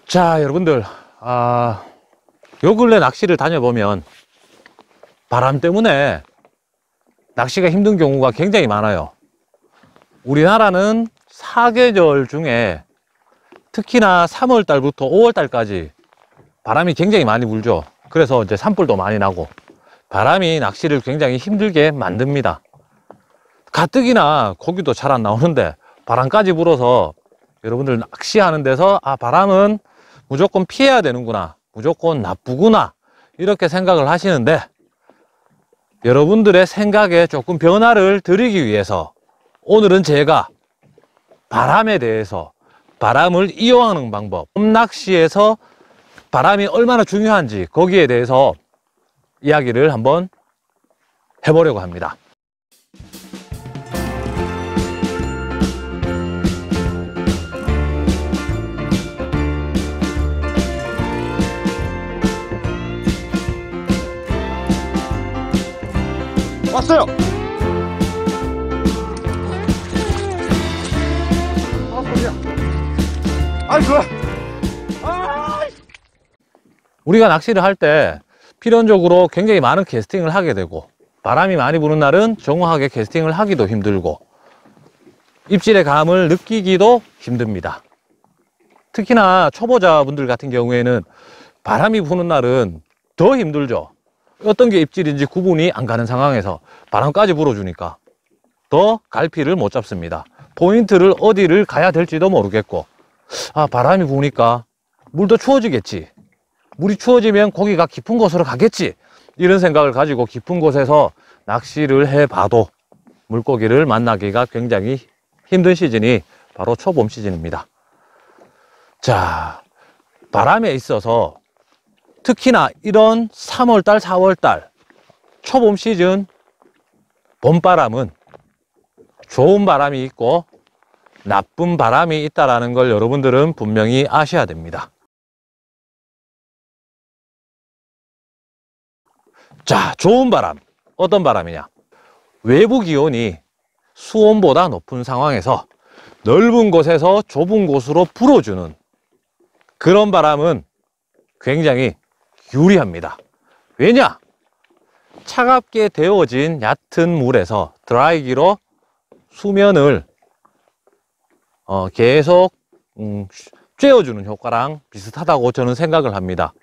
자, 여러분들, 요 근래 낚시를 다녀보면 바람 때문에 낚시가 힘든 경우가 굉장히 많아요. 우리나라는 사계절 중에 특히나 3월 달부터 5월 달까지 바람이 굉장히 많이 불죠. 그래서 이제 산불도 많이 나고 바람이 낚시를 굉장히 힘들게 만듭니다. 가뜩이나 고기도 잘 안 나오는데 바람까지 불어서 여러분들 낚시하는 데서 바람은 무조건 피해야 되는구나, 무조건 나쁘구나, 이렇게 생각을 하시는데, 여러분들의 생각에 조금 변화를 드리기 위해서 오늘은 제가 바람에 대해서, 바람을 이용하는 방법, 낚시에서 바람이 얼마나 중요한지 거기에 대해서 이야기를 한번 해보려고 합니다. 왔어요. 소리야. 좋아. 우리가 낚시를 할 때 필연적으로 굉장히 많은 캐스팅을 하게 되고, 바람이 많이 부는 날은 정확하게 캐스팅을 하기도 힘들고, 입질의 감을 느끼기도 힘듭니다. 특히나 초보자분들 같은 경우에는 바람이 부는 날은 더 힘들죠. 어떤 게 입질인지 구분이 안 가는 상황에서 바람까지 불어주니까 더 갈피를 못 잡습니다. 포인트를 어디를 가야 될지도 모르겠고, 바람이 부니까 물도 추워지겠지, 물이 추워지면 고기가 깊은 곳으로 가겠지, 이런 생각을 가지고 깊은 곳에서 낚시를 해봐도 물고기를 만나기가 굉장히 힘든 시즌이 바로 초봄 시즌입니다. 자, 바람에 있어서 특히나 이런 3월달, 4월달 초봄 시즌 봄바람은 좋은 바람이 있고 나쁜 바람이 있다는 걸 여러분들은 분명히 아셔야 됩니다. 자, 좋은 바람, 어떤 바람이냐? 외부 기온이 수온보다 높은 상황에서 넓은 곳에서 좁은 곳으로 불어주는 그런 바람은 굉장히 유리합니다. 왜냐? 차갑게 데워진 얕은 물에서 드라이기로 수면을 계속 쬐어주는 효과랑 비슷하다고 저는 생각을 합니다.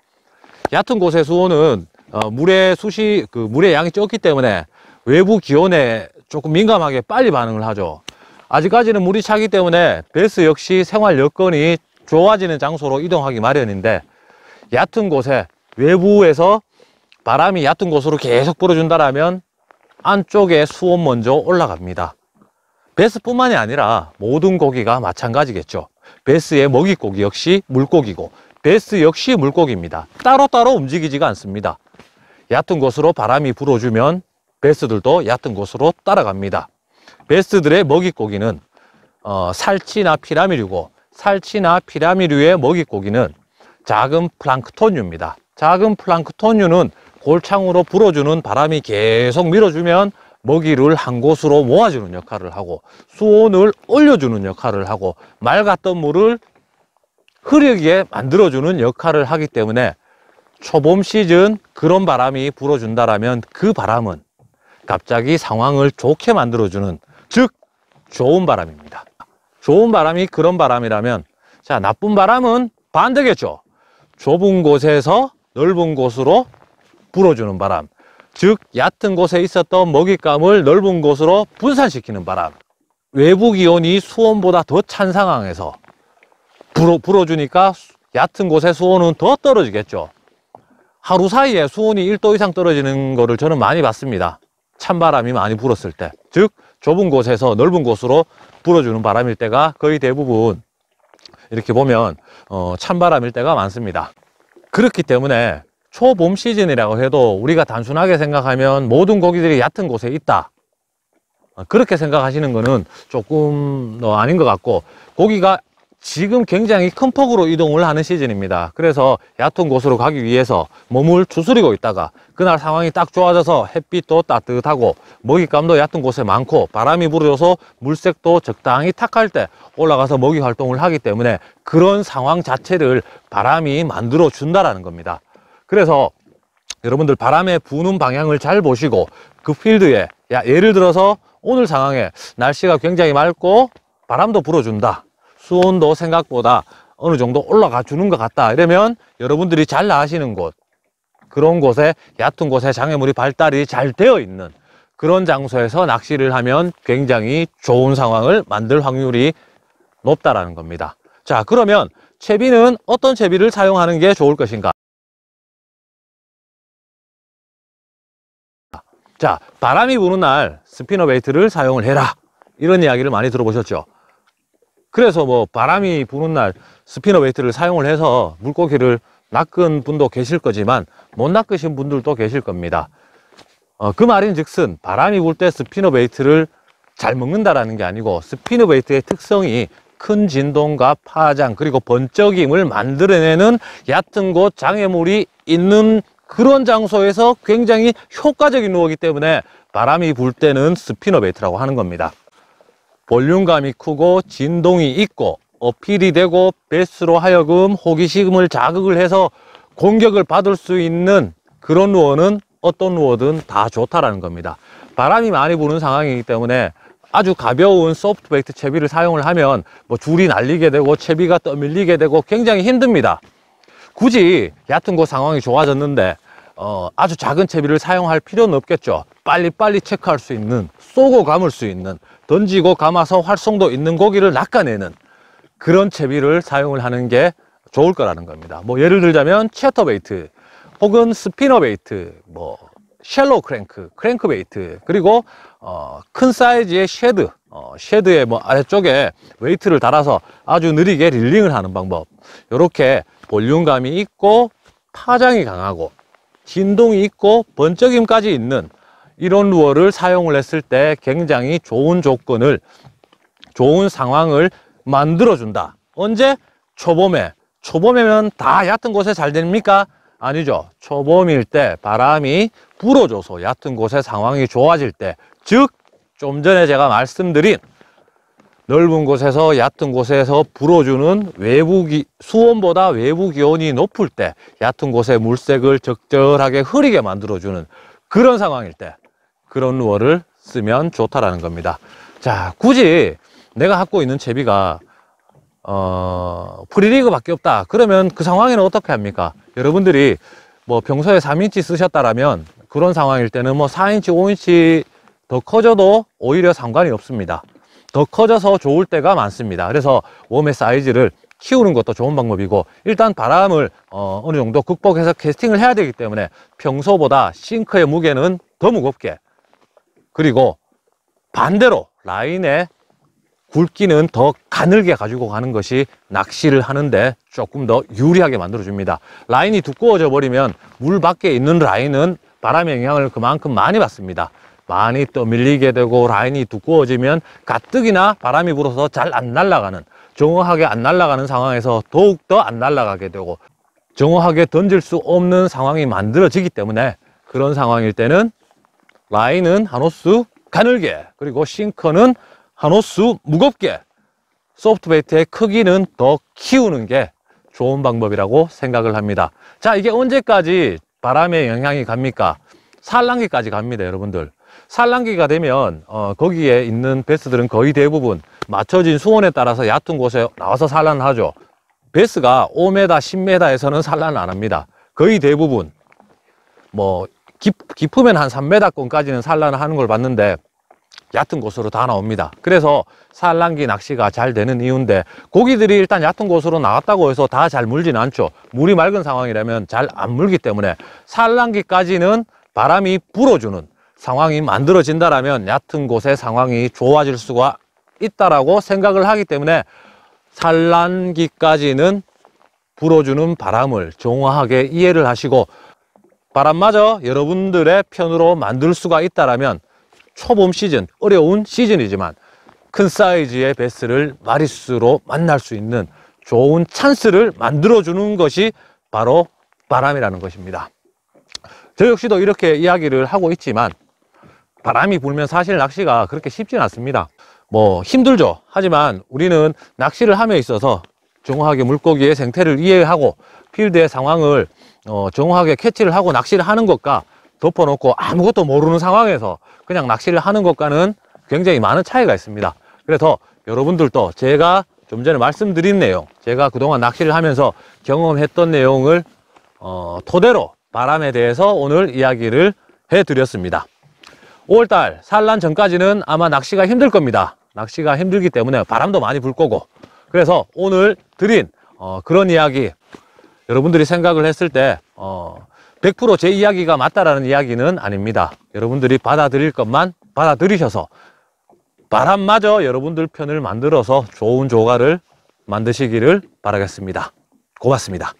얕은 곳의 수온은 물의 양이 적기 때문에 외부 기온에 조금 민감하게 빨리 반응을 하죠. 아직까지는 물이 차기 때문에 베스 역시 생활 여건이 좋아지는 장소로 이동하기 마련인데, 얕은 곳에 외부에서 바람이 얕은 곳으로 계속 불어준다면 안쪽에 수온 먼저 올라갑니다. 베스뿐만이 아니라 모든 고기가 마찬가지겠죠. 베스의 먹이고기 역시 물고기고 베스 역시 물고기입니다. 따로따로 움직이지가 않습니다. 얕은 곳으로 바람이 불어주면 베스들도 얕은 곳으로 따라갑니다. 베스들의 먹이고기는 살치나 피라미류고, 살치나 피라미류의 먹이고기는 작은 플랑크톤류입니다. 작은 플랑크톤류는 골창으로 불어주는 바람이 계속 밀어주면 먹이를 한 곳으로 모아주는 역할을 하고, 수온을 올려주는 역할을 하고, 맑았던 물을 흐르게 만들어주는 역할을 하기 때문에 초봄 시즌 그런 바람이 불어준다면 그 바람은 갑자기 상황을 좋게 만들어주는, 즉 좋은 바람입니다. 좋은 바람이 그런 바람이라면, 자, 나쁜 바람은 반대겠죠. 좁은 곳에서 넓은 곳으로 불어주는 바람, 즉 얕은 곳에 있었던 먹잇감을 넓은 곳으로 분산시키는 바람. 외부 기온이 수온보다 더 찬 상황에서 불어주니까 얕은 곳의 수온은 더 떨어지겠죠. 하루 사이에 수온이 1도 이상 떨어지는 거를 저는 많이 봤습니다. 찬바람이 많이 불었을 때, 즉 좁은 곳에서 넓은 곳으로 불어주는 바람일 때가 거의 대부분 이렇게 보면 찬바람일 때가 많습니다. 그렇기 때문에 초봄 시즌이라고 해도 우리가 단순하게 생각하면 모든 고기들이 얕은 곳에 있다, 그렇게 생각하시는 거는 조금 아닌 것 같고, 고기가 지금 굉장히 큰 폭으로 이동을 하는 시즌입니다. 그래서 얕은 곳으로 가기 위해서 몸을 추스리고 있다가 그날 상황이 딱 좋아져서 햇빛도 따뜻하고 먹잇감도 얕은 곳에 많고 바람이 불어줘서 물색도 적당히 탁할 때 올라가서 먹이 활동을 하기 때문에 그런 상황 자체를 바람이 만들어 준다라는 겁니다. 그래서 여러분들 바람의 부는 방향을 잘 보시고 그 필드에 예를 들어서 오늘 상황에 날씨가 굉장히 맑고 바람도 불어준다, 수온도 생각보다 어느 정도 올라가 주는 것 같다, 이러면 여러분들이 잘 아시는 곳, 그런 곳에 얕은 곳에 장애물이 발달이 잘 되어 있는 그런 장소에서 낚시를 하면 굉장히 좋은 상황을 만들 확률이 높다라는 겁니다. 자, 그러면 채비는 어떤 채비를 사용하는 게 좋을 것인가? 자, 바람이 부는 날 스피너 베이트를 사용을 해라, 이런 이야기를 많이 들어보셨죠. 그래서 뭐 바람이 부는 날 스피너 베이트를 사용을 해서 물고기를 낚은 분도 계실 거지만 못 낚으신 분들도 계실 겁니다. 그 말인즉슨 바람이 불 때 스피너 베이트를 잘 먹는다라는 게 아니고 스피너 베이트의 특성이 큰 진동과 파장 그리고 번쩍임을 만들어내는 얕은 곳 장애물이 있는 그런 장소에서 굉장히 효과적인 루어이기 때문에 바람이 불 때는 스피너 베이트라고 하는 겁니다. 볼륨감이 크고 진동이 있고 어필이 되고 베스로 하여금 호기심을 자극을 해서 공격을 받을 수 있는 그런 루어는 어떤 루어든 다 좋다라는 겁니다. 바람이 많이 부는 상황이기 때문에 아주 가벼운 소프트 베이트 채비를 사용을 하면 뭐 줄이 날리게 되고 채비가 떠밀리게 되고 굉장히 힘듭니다. 굳이 얕은 곳 상황이 좋아졌는데 아주 작은 채비를 사용할 필요는 없겠죠. 빨리빨리 체크할 수 있는, 쏘고 감을 수 있는, 던지고 감아서 활성도 있는 고기를 낚아내는 그런 채비를 사용을 하는 게 좋을 거라는 겁니다. 뭐 예를 들자면 채터 베이트 혹은 스피너 베이트, 뭐 쉘로 크랭크, 크랭크 베이트, 그리고 큰 사이즈의 쉐드, 쉐드의 뭐 아래쪽에 웨이트를 달아서 아주 느리게 릴링을 하는 방법, 이렇게 볼륨감이 있고 파장이 강하고 진동이 있고 번쩍임까지 있는 이런 루어를 사용을 했을 때 굉장히 좋은 조건을, 좋은 상황을 만들어준다. 언제? 초봄에. 초봄에면 다 얕은 곳에 잘 됩니까? 아니죠. 초봄일 때 바람이 불어줘서 얕은 곳의 상황이 좋아질 때, 즉 좀 전에 제가 말씀드린 넓은 곳에서 얕은 곳에서 불어주는 수온보다 외부 기온이 높을 때 얕은 곳의 물색을 적절하게 흐리게 만들어주는 그런 상황일 때 그런 루어를 쓰면 좋다라는 겁니다. 자, 굳이 내가 갖고 있는 채비가 프리리그밖에 없다, 그러면 그 상황에는 어떻게 합니까? 여러분들이 뭐 평소에 3인치 쓰셨다라면 그런 상황일 때는 뭐 4인치, 5인치 더 커져도 오히려 상관이 없습니다. 더 커져서 좋을 때가 많습니다. 그래서 웜의 사이즈를 키우는 것도 좋은 방법이고, 일단 바람을 어느 정도 극복해서 캐스팅을 해야 되기 때문에 평소보다 싱크의 무게는 더 무겁게, 그리고 반대로 라인의 굵기는 더 가늘게 가지고 가는 것이 낚시를 하는데 조금 더 유리하게 만들어줍니다. 라인이 두꺼워져 버리면 물 밖에 있는 라인은 바람의 영향을 그만큼 많이 받습니다. 많이 떠밀리게 되고 라인이 두꺼워지면 가뜩이나 바람이 불어서 잘 안 날아가는, 정확하게 안 날아가는 상황에서 더욱더 안 날아가게 되고 정확하게 던질 수 없는 상황이 만들어지기 때문에 그런 상황일 때는 라인은 한 호수 가늘게, 그리고 싱커는 한 호수 무겁게, 소프트 베이트의 크기는 더 키우는 게 좋은 방법이라고 생각을 합니다. 자, 이게 언제까지 바람의 영향이 갑니까? 산란기까지 갑니다, 여러분들. 산란기가 되면 거기에 있는 베스들은 거의 대부분 맞춰진 수온에 따라서 얕은 곳에 나와서 산란을 하죠. 베스가 5m, 10m에서는 산란을 안 합니다. 거의 대부분 뭐 깊으면 한 3m권까지는 산란을 하는 걸 봤는데 얕은 곳으로 다 나옵니다. 그래서 산란기 낚시가 잘 되는 이유인데, 고기들이 일단 얕은 곳으로 나왔다고 해서 다 잘 물지는 않죠. 물이 맑은 상황이라면 잘 안 물기 때문에 산란기까지는 바람이 불어주는 상황이 만들어진다라면 얕은 곳의 상황이 좋아질 수가 있다라고 생각을 하기 때문에 산란기까지는 불어주는 바람을 정확하게 이해를 하시고 바람마저 여러분들의 편으로 만들 수가 있다라면 초봄 시즌, 어려운 시즌이지만 큰 사이즈의 베스를 마리수로 만날 수 있는 좋은 찬스를 만들어주는 것이 바로 바람이라는 것입니다. 저 역시도 이렇게 이야기를 하고 있지만 바람이 불면 사실 낚시가 그렇게 쉽진 않습니다. 뭐 힘들죠. 하지만 우리는 낚시를 함에 있어서 정확하게 물고기의 생태를 이해하고 필드의 상황을 정확하게 캐치를 하고 낚시를 하는 것과 덮어놓고 아무것도 모르는 상황에서 그냥 낚시를 하는 것과는 굉장히 많은 차이가 있습니다. 그래서 여러분들도 제가 좀 전에 말씀드린 내용, 제가 그동안 낚시를 하면서 경험했던 내용을 토대로 바람에 대해서 오늘 이야기를 해드렸습니다. 5월달 산란 전까지는 아마 낚시가 힘들 겁니다. 낚시가 힘들기 때문에 바람도 많이 불 거고, 그래서 오늘 드린 그런 이야기 여러분들이 생각을 했을 때 100% 제 이야기가 맞다라는 이야기는 아닙니다. 여러분들이 받아들일 것만 받아들이셔서 바람마저 여러분들 편을 만들어서 좋은 조과를 만드시기를 바라겠습니다. 고맙습니다.